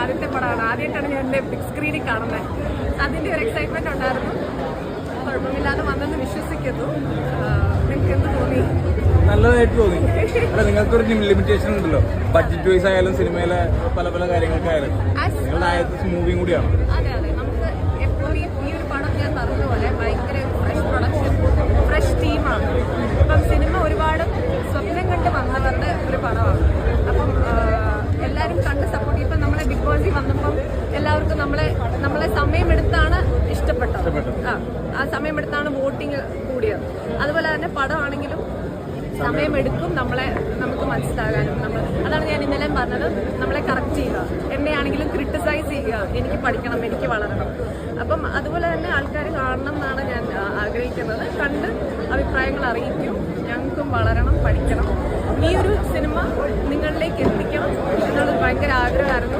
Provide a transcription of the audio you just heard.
ആദ്യത്തെ പടമാണ്. ആദ്യമായിട്ടാണ് ഞാൻ എൻ്റെ ബിഗ് സ്ക്രീനിൽ കാണുന്നത്. അതിൻ്റെ ഒരു എക്സൈറ്റ്മെൻറ്റ് ഉണ്ടായിരുന്നു. കുഴപ്പമില്ലാതെ വന്നെന്ന് വിശ്വസിക്കുന്നു. നിങ്ങൾക്ക് എന്ത് തോന്നി? നല്ലതായിട്ട് തോന്നി. അല്ല, നിങ്ങൾക്കൊരു ലിമിറ്റേഷൻ ഉണ്ടല്ലോ, ബഡ്ജറ്റ് വൈസ് ആയാലും സിനിമയിലെ പല പല കാര്യങ്ങൾക്കായാലും. നിങ്ങളുടെ ആദ്യത്തെ മൂവിയും കൂടിയാണ്. അതെ അതെ, നമുക്ക് എപ്പോഴും ഈ ഒരു പടം ഞാൻ പറഞ്ഞതുപോലെ ഭയങ്കര ഫ്രഷ് പ്രൊഡക്ഷൻ, ഫ്രഷ് ടീമാണ്. ഇപ്പം സിനിമ ഒരുപാട് സ്വപ്നം കണ്ട് വന്നവരുടെ ഒരു പടമാണ്. അപ്പം എല്ലാവരും കണ്ട് സപ്പോർട്ട്. ഇപ്പം നമ്മളെ ബിഗ് ബോസിൽ വന്നപ്പം എല്ലാവർക്കും നമ്മളെ സമയമെടുത്താണ് ഇഷ്ടപ്പെട്ടത്. ആ സമയമെടുത്താണ് വോട്ടിങ് കൂടിയത്. അതുപോലെ തന്നെ പടമാണെങ്കിലും സമയമെടുക്കും നമുക്ക് മനസ്സിലാകാനും. അതാണ് ഞാൻ ഇന്നലെ പറഞ്ഞത്, നമ്മളെ കറക്റ്റ് ചെയ്യുക, എന്നെയാണെങ്കിലും ക്രിട്ടിസൈസ് ചെയ്യുക, എനിക്ക് പഠിക്കണം, എനിക്ക് വളരണം. അപ്പം അതുപോലെ തന്നെ ആൾക്കാർ കാണണം എന്നാണ് ഞാൻ ആഗ്രഹിക്കുന്നത്. കണ്ട് അഭിപ്രായങ്ങൾ അറിയിക്കും. ഞങ്ങൾക്കും വളരണം, പഠിക്കണം. ഈ ഒരു സിനിമ നിങ്ങളിലേക്ക് എത്തിക്കണം എന്നുള്ളത് ഭയങ്കര ആഗ്രഹമായിരുന്നു.